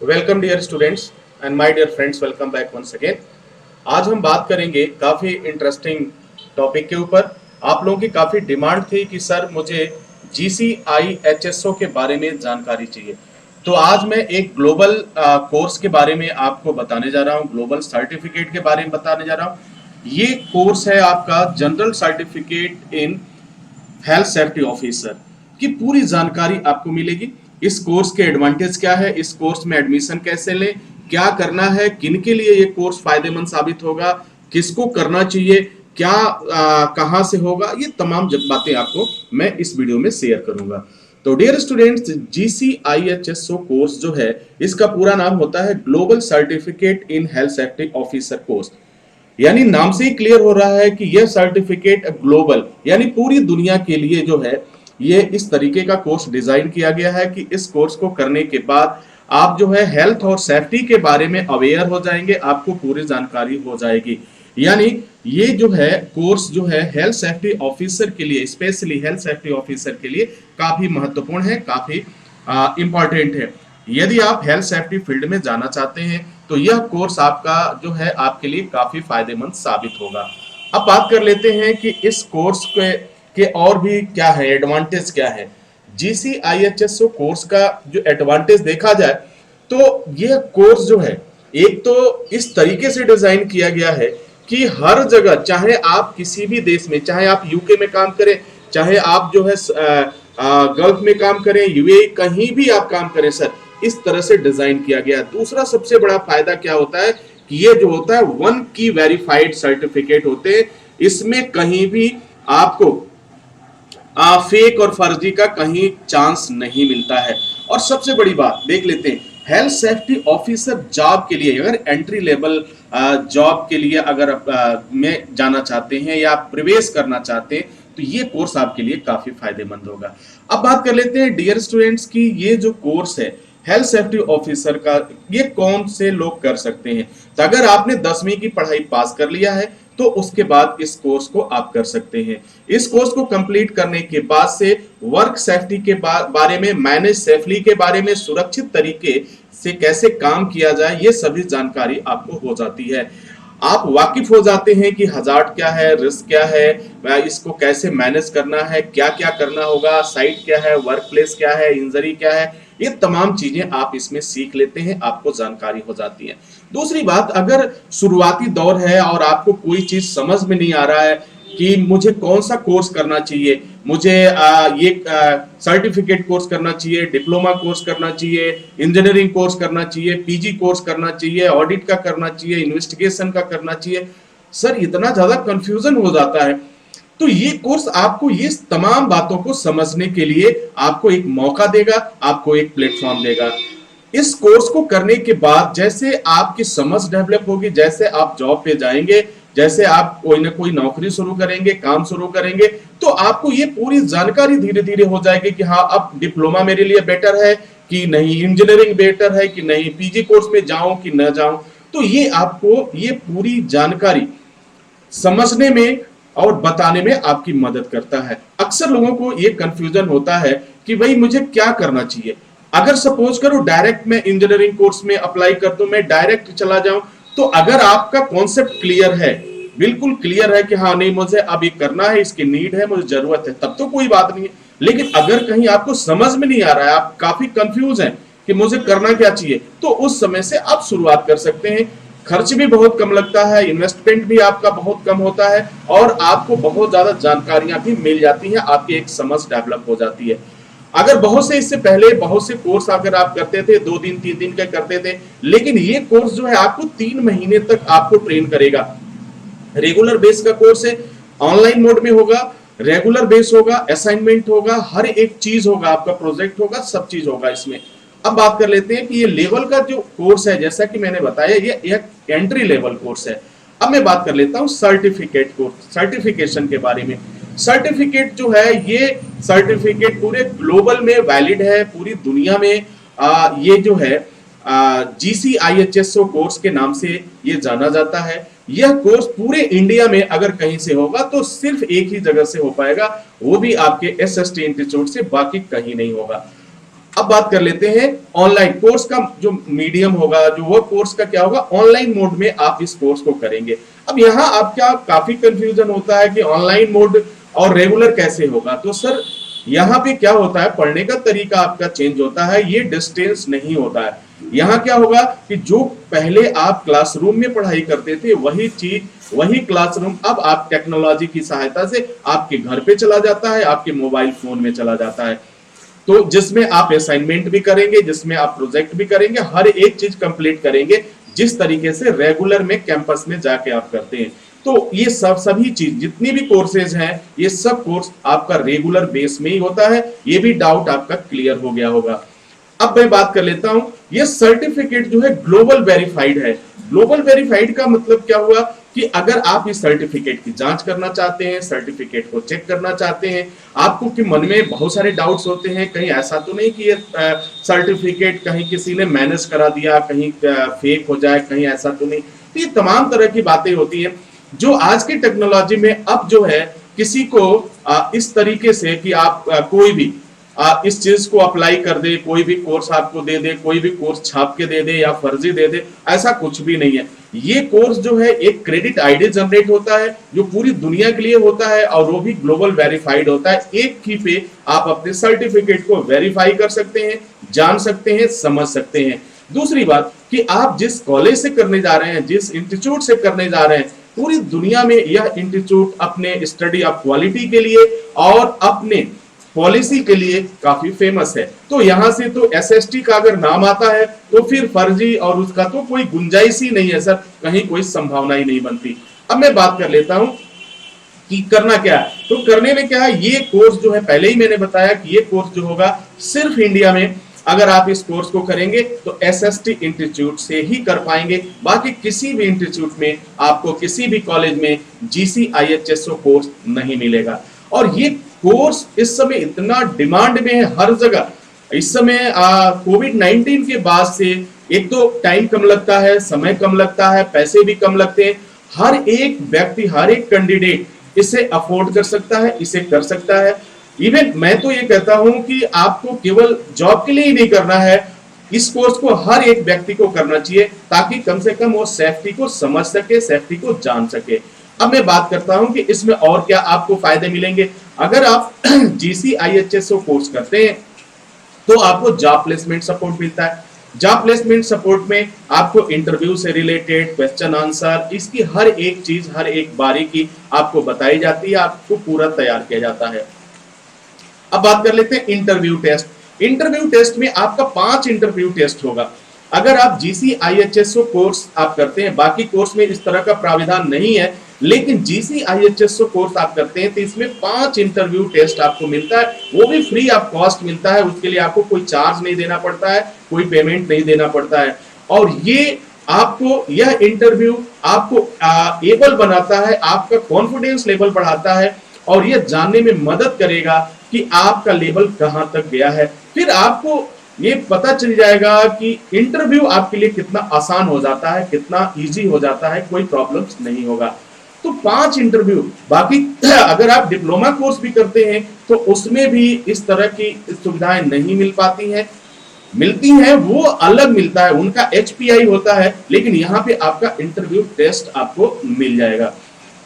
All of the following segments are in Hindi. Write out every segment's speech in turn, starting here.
Welcome dear students and my dear friends, welcome back once again. आज हम बात करेंगे काफी इंटरेस्टिंग टॉपिक के ऊपर। आप लोगों की काफी डिमांड थी कि सर मुझे GCIHSO के बारे में जानकारी चाहिए। तो आज मैं एक ग्लोबल कोर्स के बारे में आपको बताने जा रहा हूँ, ग्लोबल सर्टिफिकेट के बारे में बताने जा रहा हूँ। ये कोर्स है आपका general certificate in health safety officer की पूरी जानकारी आपको मिलेगी। इस कोर्स के एडवांटेज क्या है, इस कोर्स में एडमिशन कैसे लें, क्या करना है, किन के लिए ये कोर्स फायदेमंद साबित होगा, किसको करना चाहिए, क्या कहां से होगा, ये तमाम बातें आपको मैं इस वीडियो में शेयर करूंगा। तो डियर स्टूडेंट्स, GCIHSO कोर्स जो है इसका पूरा नाम होता है global certificate in health safety officer course. यानी नाम से ही क्लियर हो रहा है कि यह सर्टिफिकेट ग्लोबल यानी पूरी दुनिया के लिए जो है ये इस तरीके का कोर्स डिजाइन किया गया है कि इस कोर्स को करने के बाद आप जो है हेल्थ और सेफ्टी के बारे में अवेयर हो जाएंगे, आपको पूरी जानकारी हो जाएगी। यानी ये जो है कोर्स जो है हेल्थ सेफ्टी ऑफिसर के लिए, स्पेशली हेल्थ सेफ्टी ऑफिसर के लिए काफी महत्वपूर्ण है, काफी इंपॉर्टेंट है। यदि आप हेल्थ सेफ्टी फील्ड में जाना चाहते हैं तो यह कोर्स आपका जो है आपके लिए काफी फायदेमंद साबित होगा। अब बात कर लेते हैं कि इस कोर्स के और भी क्या है, एडवांटेज क्या है। GCIHSO कोर्स का जो एडवांटेज देखा जाए तो यह कोर्स जो है एक तो इस तरीके से डिजाइन किया गया है कि हर जगह, चाहे आप किसी भी देश में, चाहे आप यूके में काम करें, चाहे आप जो है गल्फ में काम करें, यूएई, कहीं भी आप काम करें सर, इस तरह से डिजाइन किया गया है। दूसरा सबसे बड़ा फायदा क्या होता है कि ये जो होता है वन की वेरीफाइड सर्टिफिकेट होते हैं, इसमें कहीं भी आपको फेक और फर्जी का कहीं चांस नहीं मिलता है। और सबसे बड़ी बात देख लेते हैं, हेल्थ सेफ्टी ऑफिसर जॉब के लिए, अगर एंट्री लेवल जॉब के लिए अगर में जाना चाहते हैं या प्रवेश करना चाहते हैं तो ये कोर्स आपके लिए काफी फायदेमंद होगा। अब बात कर लेते हैं डियर स्टूडेंट्स की ये जो कोर्स है हेल्थ सेफ्टी ऑफिसर का, ये कौन से लोग कर सकते हैं। तो अगर आपने 10वीं की पढ़ाई पास कर लिया है तो उसके बाद इस कोर्स को आप कर सकते हैं। इस कोर्स को कंप्लीट करने के बाद से वर्क सेफ्टी के बारे में, मैनेज सेफली के बारे में, सुरक्षित तरीके से कैसे काम किया जाए, ये सभी जानकारी आपको हो जाती है। आप वाकिफ हो जाते हैं कि हजार्ड क्या है, रिस्क क्या है, इसको कैसे मैनेज करना है, क्या क्या करना होगा, साइट क्या है, वर्क प्लेस क्या है, इंजरी क्या है, ये तमाम चीजें आप इसमें सीख लेते हैं, आपको जानकारी हो जाती है। दूसरी बात, अगर शुरुआती दौर है और आपको कोई चीज समझ में नहीं आ रहा है कि मुझे कौन सा कोर्स करना चाहिए, मुझे ये सर्टिफिकेट कोर्स करना चाहिए, डिप्लोमा कोर्स करना चाहिए, इंजीनियरिंग कोर्स करना चाहिए, पीजी कोर्स करना चाहिए, ऑडिट का करना चाहिए, इन्वेस्टिगेशन का करना चाहिए, सर इतना ज्यादा कंफ्यूजन हो जाता है। तो ये कोर्स आपको ये तमाम बातों को समझने के लिए आपको एक मौका देगा, आपको एक प्लेटफॉर्म देगा। इस कोर्स को करने के बाद जैसे आपकी समझ डेवलप होगी, जैसे आप जॉब पे जाएंगे, जैसे आप कोई ना कोई नौकरी शुरू करेंगे, काम शुरू करेंगे, तो आपको ये पूरी जानकारी धीरे धीरे हो जाएगी कि हाँ अब डिप्लोमा मेरे लिए बेटर है कि नहीं, इंजीनियरिंग बेटर है कि नहीं, पीजी कोर्स में जाऊं कि न जाऊं। तो ये आपको ये पूरी जानकारी समझने में और बताने में आपकी मदद करता है। अक्सर लोगों को ये कंफ्यूजन होता है कि भाई मुझे क्या करना चाहिए। अगर सपोज करो डायरेक्ट मैं इंजीनियरिंग कोर्स में अप्लाई कर दूं, मैं डायरेक्ट चला जाऊं, तो अगर आपका कॉन्सेप्ट क्लियर है, बिल्कुल क्लियर है कि हाँ नहीं मुझे अब ये करना है, इसकी नीड है, मुझे जरूरत है, तब तो कोई बात नहीं है। लेकिन अगर कहीं आपको समझ में नहीं आ रहा है, आप काफी कंफ्यूज हैं कि मुझे करना क्या चाहिए, तो उस समय से आप शुरुआत कर सकते हैं। खर्च भी बहुत कम लगता है, इन्वेस्टमेंट भी आपका बहुत कम होता है और आपको बहुत ज्यादा जानकारियां भी मिल जाती हैं, आपकी एक समझ डेवलप हो जाती है। अगर बहुत से इससे पहले बहुत से कोर्स अगर आप करते थे, 2 दिन 3 दिन का करते थे, लेकिन ये कोर्स जो है आपको 3 महीने तक आपको ट्रेन करेगा। रेगुलर बेस का कोर्स है, ऑनलाइन मोड में होगा, रेगुलर बेस होगा, असाइनमेंट होगा, हर एक चीज होगा, आपका प्रोजेक्ट होगा, सब चीज होगा इसमें। अब बात कर लेते हैं कि ये लेवल का जो कोर्स है, जैसा कि मैंने बताया ये एक एंट्री लेवल कोर्स है। अब मैं बात कर लेता हूं सर्टिफिकेट कोर्स, सर्टिफिकेशन के बारे में। सर्टिफिकेट जो है ये सर्टिफिकेट पूरे ग्लोबल में वैलिड है, पूरी दुनिया में ये जो है GCIHSO कोर्स के नाम से ये जाना जाता है। यह कोर्स पूरे इंडिया में अगर कहीं से होगा तो सिर्फ एक ही जगह से हो पाएगा, वो भी आपके SST इंस्टीट्यूट से, बाकी कहीं नहीं होगा। अब बात कर लेते हैं ऑनलाइन कोर्स का जो मीडियम होगा, जो वो कोर्स का क्या होगा, ऑनलाइन मोड में आप इस कोर्स को करेंगे। अब यहाँ आपका काफी कंफ्यूजन होता है कि ऑनलाइन मोड और रेगुलर कैसे होगा। तो सर यहाँ पे क्या होता है, पढ़ने का तरीका आपका चेंज होता है, ये डिस्टेंस नहीं होता है। यहाँ क्या होगा कि जो पहले आप क्लासरूम में पढ़ाई करते थे वही चीज, वही क्लासरूम अब आप टेक्नोलॉजी की सहायता से आपके घर पे चला जाता है, आपके मोबाइल फोन में चला जाता है। तो जिसमें आप असाइनमेंट भी करेंगे, जिसमें आप प्रोजेक्ट भी करेंगे, हर एक चीज कंप्लीट करेंगे जिस तरीके से रेगुलर में कैंपस में जाके आप करते हैं। तो ये सभी चीज जितनी भी कोर्सेज हैं, ये सब कोर्स आपका रेगुलर बेस में ही होता है। ये भी डाउट आपका क्लियर हो गया होगा। अब मैं बात कर लेता हूं, ये सर्टिफिकेट जो है ग्लोबल वेरीफाइड है। ग्लोबल वेरीफाइड का मतलब क्या हुआ कि अगर आप इस सर्टिफिकेट की जांच करना चाहते हैं, सर्टिफिकेट को चेक करना चाहते हैं, आपको कि मन में बहुत सारे डाउट्स होते हैं, कहीं ऐसा तो नहीं कि ये सर्टिफिकेट कहीं किसी ने मैनेज करा दिया, कहीं फेक हो जाए, कहीं ऐसा तो नहीं। तो ये तमाम तरह की बातें होती है जो आज की टेक्नोलॉजी में अब जो है किसी को इस तरीके से कि आप कोई भी इस चीज को अप्लाई कर दे, कोई भी कोर्स आपको दे दे, कोई भी कोर्स छाप के दे दे या फर्जी दे दे, ऐसा कुछ भी नहीं है। ये कोर्स जो है एक क्रेडिट आईडी जनरेट होता है जो पूरी दुनिया के लिए होता है और वो भी ग्लोबल वेरीफाइड होता है। एक ही पे आप अपने सर्टिफिकेट को वेरीफाई कर सकते हैं, जान सकते हैं, समझ सकते हैं। दूसरी बात कि आप जिस कॉलेज से करने जा रहे हैं, जिस इंस्टीट्यूट से करने जा रहे हैं, पूरी दुनिया में यह इंस्टीट्यूट अपने स्टडी ऑफ क्वालिटी के लिए और अपने पॉलिसी के लिए काफी फेमस है। तो यहां से तो एसएसटी का अगर नाम आता है तो फिर फर्जी और उसका तो कोई गुंजाइश ही नहीं है सर, कहीं कोई संभावना ही नहीं बनती। अब मैं बात कर लेता हूं कि करना क्या है। तो करने में क्या है, ये कोर्स जो है पहले ही मैंने बताया कि ये कोर्स जो होगा सिर्फ इंडिया में अगर आप इस कोर्स को करेंगे तो एसएसटी इंस्टीट्यूट से ही कर पाएंगे। बाकी किसी भी इंस्टीट्यूट में आपको किसी भी कॉलेज में GCIHSO कोर्स नहीं मिलेगा। और ये कोर्स इस समय इतना डिमांड में है हर जगह। इस समय कोविड-19 के बाद से एक तो टाइम कम लगता है, समय कम लगता है, पैसे भी कम लगते हैं। हर एक व्यक्ति, हर एक कैंडिडेट इसे अफोर्ड कर सकता है, इसे कर सकता है। इवन मैं तो ये कहता हूं कि आपको केवल जॉब के लिए ही नहीं करना है, इस कोर्स को हर एक व्यक्ति को करना चाहिए ताकि कम से कम वो सेफ्टी को समझ सके, सेफ्टी को जान सके। अब मैं बात करता हूं कि इसमें और क्या आपको फायदे मिलेंगे। अगर आप GCIHSO कोर्स करते हैं तो आपको जॉब प्लेसमेंट सपोर्ट मिलता है। जॉब प्लेसमेंट सपोर्ट में आपको इंटरव्यू से रिलेटेड क्वेश्चन आंसर, इसकी हर एक चीज, हर एक बारीकी आपको बताई जाती है, आपको पूरा तैयार किया जाता है। अब बात कर लेते हैं इंटरव्यू टेस्ट। इंटरव्यू टेस्ट में आपका 5 इंटरव्यू टेस्ट होगा। अगर आप GCIHSO कोर्स आप करते हैं, बाकी कोर्स में इस तरह का प्राविधान नहीं है, लेकिन GCIHSO कोर्स आप करते हैं तो इसमें 5 इंटरव्यू टेस्ट आपको मिलता है, वो भी फ्री ऑफ कॉस्ट मिलता है। उसके लिए आपको कोई चार्ज नहीं देना पड़ता है, कोई पेमेंट नहीं देना पड़ता है। और ये आपको, यह इंटरव्यू आपको एबल बनाता है, आपका कॉन्फिडेंस लेवल बढ़ाता है और यह जानने में मदद करेगा कि आपका लेवल कहां तक गया है। फिर आपको ये पता चल जाएगा कि इंटरव्यू आपके लिए कितना आसान हो जाता है, कितना इजी हो जाता है, कोई प्रॉब्लम्स नहीं होगा। तो 5 इंटरव्यू। बाकी अगर आप डिप्लोमा कोर्स भी करते हैं तो उसमें भी इस तरह की सुविधाएं नहीं मिल पाती हैं, मिलती हैं वो अलग मिलता है, उनका HPI होता है, लेकिन यहाँ पे आपका इंटरव्यू टेस्ट आपको मिल जाएगा।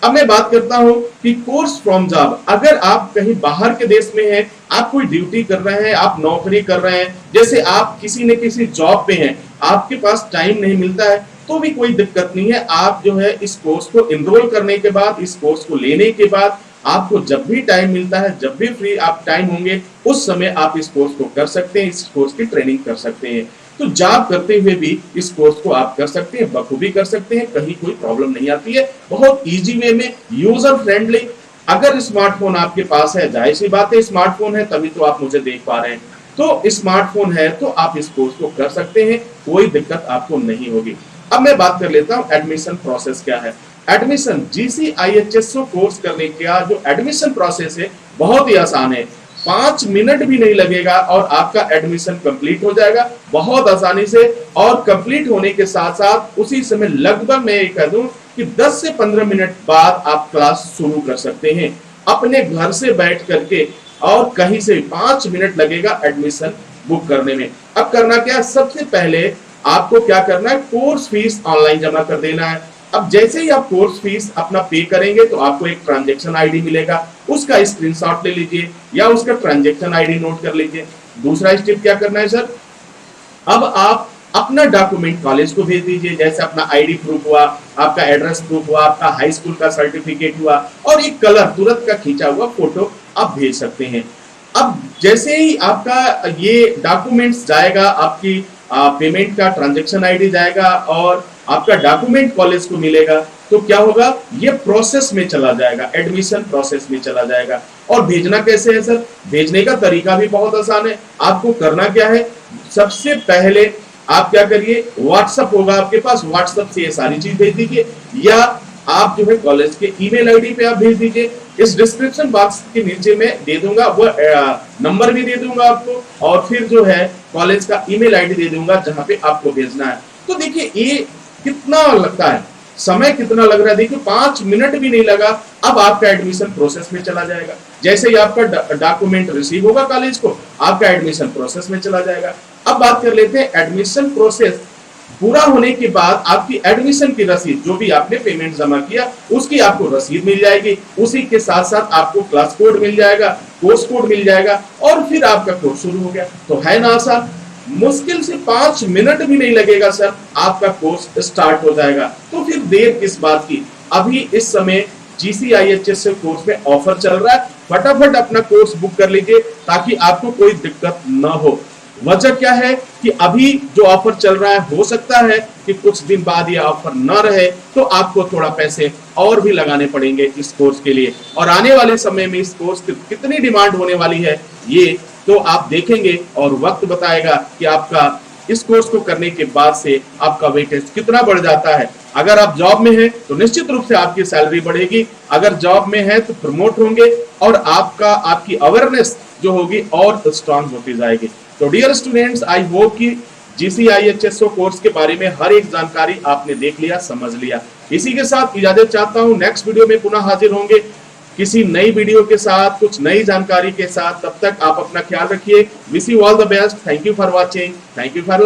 अब मैं बात करता हूं कि कोर्स फ्रॉम जॉब। अगर आप कहीं बाहर के देश में हैं, आप कोई ड्यूटी कर रहे हैं, आप नौकरी कर रहे हैं, जैसे आप किसी न किसी जॉब पे हैं, आपके पास टाइम नहीं मिलता है, तो भी कोई दिक्कत नहीं है। आप जो है इस कोर्स को एनरोल करने के बाद, इस कोर्स को लेने के बाद आपको जब भी टाइम मिलता है, जब भी फ्री आप टाइम होंगे, उस समय आप इस कोर्स को कर सकते हैं, इस कोर्स की ट्रेनिंग कर सकते हैं। तो जॉब करते हुए भी इस कोर्स को आप कर सकते हैं, बखूबी कर सकते हैं, कहीं कोई प्रॉब्लम नहीं आती है। बहुत इजी वे में, यूजर फ्रेंडली। अगर स्मार्टफोन आपके पास है, जाहिर सी बात है स्मार्टफोन है तभी तो आप मुझे देख पा रहे हैं, तो स्मार्टफोन है तो आप इस कोर्स को कर सकते हैं, कोई दिक्कत आपको नहीं होगी। अब मैं बात कर लेता हूं एडमिशन प्रोसेस क्या है। एडमिशन GCIHSO कोर्स करने का जो एडमिशन प्रोसेस है बहुत ही आसान है, 5 मिनट भी नहीं लगेगा और आपका एडमिशन कंप्लीट हो जाएगा बहुत आसानी से। और कंप्लीट होने के साथ साथ उसी समय लगभग मैं ये कह दूं कि 10 से 15 मिनट बाद आप क्लास शुरू कर सकते हैं अपने घर से बैठ करके, और कहीं से 5 मिनट लगेगा एडमिशन बुक करने में। अब करना क्या है, सबसे पहले आपको क्या करना है, कोर्स फीस ऑनलाइन जमा कर देना है। अब जैसे ही आप कोर्स फीस अपना पे करेंगे तो आपको एक ट्रांजैक्शन आईडी मिलेगा, उसका स्क्रीनशॉट ले लीजिए या उसका ट्रांजैक्शन आईडी नोट कर लीजिए। दूसरा स्टेप क्या करना है सर, अब आप अपना डॉक्यूमेंट कॉलेज को भेज दीजिए, जैसे अपना आईडी प्रूफ हुआ, आपका एड्रेस प्रूफ हुआ, आपका हाई स्कूल का सर्टिफिकेट हुआ और एक कलर तुरंत का खींचा हुआ फोटो आप भेज सकते हैं। अब जैसे ही आपका ये डॉक्यूमेंट्स जाएगा, आपकी पेमेंट का ट्रांजैक्शन आईडी जाएगा और आपका डॉक्यूमेंट कॉलेज को मिलेगा, तो क्या होगा, ये प्रोसेस में चला जाएगा, एडमिशन प्रोसेस में चला जाएगा। और भेजना कैसे है सर, भेजने का तरीका भी बहुत आसान है। आपको करना क्या है, सबसे पहले आप क्या करिए, व्हाट्सएप होगा आपके पास, व्हाट्सएप से ये सारी चीज भेज दीजिए या आप जो है कॉलेज के ईमेल आईडी पे आप भेज दीजिए। इस डिस्क्रिप्शन बॉक्स के नीचे मैं दे दूंगा, वो नंबर भी दे दूंगा आपको और फिर जो है कॉलेज का ईमेल आईडी दे दूंगा जहां पे आपको भेजना है। तो देखिए ये कितना लगता है, समय कितना लग रहा है, देखिए 5 मिनट भी नहीं लगा, अब आपका एडमिशन प्रोसेस में चला जाएगा। जैसे ही आपका डॉक्यूमेंट रिसीव होगा कॉलेज को, आपका एडमिशन प्रोसेस में चला जाएगा। अब बात कर लेते हैं एडमिशन प्रोसेस पूरा होने के बाद आपकी एडमिशन की रसीद, जो भी आपने पेमेंट जमा किया उसकी आपको रसीद मिल जाएगी, उसी के साथ साथ आपको क्लास कोड मिल जाएगा, कोर्स कोड मिल जाएगा और फिर आपका कोर्स शुरू हो गया। तो है ना आसान, मुश्किल से 5 मिनट भी नहीं लगेगा सर, आपका कोर्स स्टार्ट हो जाएगा। तो फिर देर किस बात की, अभी इस समय GCIHS कोर्स में ऑफर चल रहा है, फटाफट अपना कोर्स बुक कर लीजिए ताकि आपको कोई दिक्कत ना हो। वजह क्या है कि अभी जो ऑफर चल रहा है, हो सकता है कि कुछ दिन बाद ये ऑफर ना रहे, तो आपको थोड़ा पैसे और भी लगाने पड़ेंगे इस कोर्स के लिए। और आने वाले समय में इस कोर्स की कितनी डिमांड होने वाली है ये तो आप देखेंगे और वक्त बताएगा कि आपका इस कोर्स को करने के बाद से आपका वेटेज कितना बढ़ जाता है। अगर आप जॉब में हैं तो निश्चित रूप से आपकी सैलरी बढ़ेगी, अगर जॉब में है तो प्रमोट होंगे और आपकी अवेयरनेस जो होगी और स्ट्रांग होती जाएगी। तो डियर स्टूडेंट्स, आई होप कि GCIHSO कोर्स के बारे में हर एक जानकारी आपने देख लिया, समझ लिया। इसी के साथ इजाजत चाहता हूं, नेक्स्ट वीडियो में पुनः हाजिर होंगे किसी नई वीडियो के साथ, कुछ नई जानकारी के साथ। तब तक आप अपना ख्याल रखिए। Wish you all the best. Thank you for watching, thank you for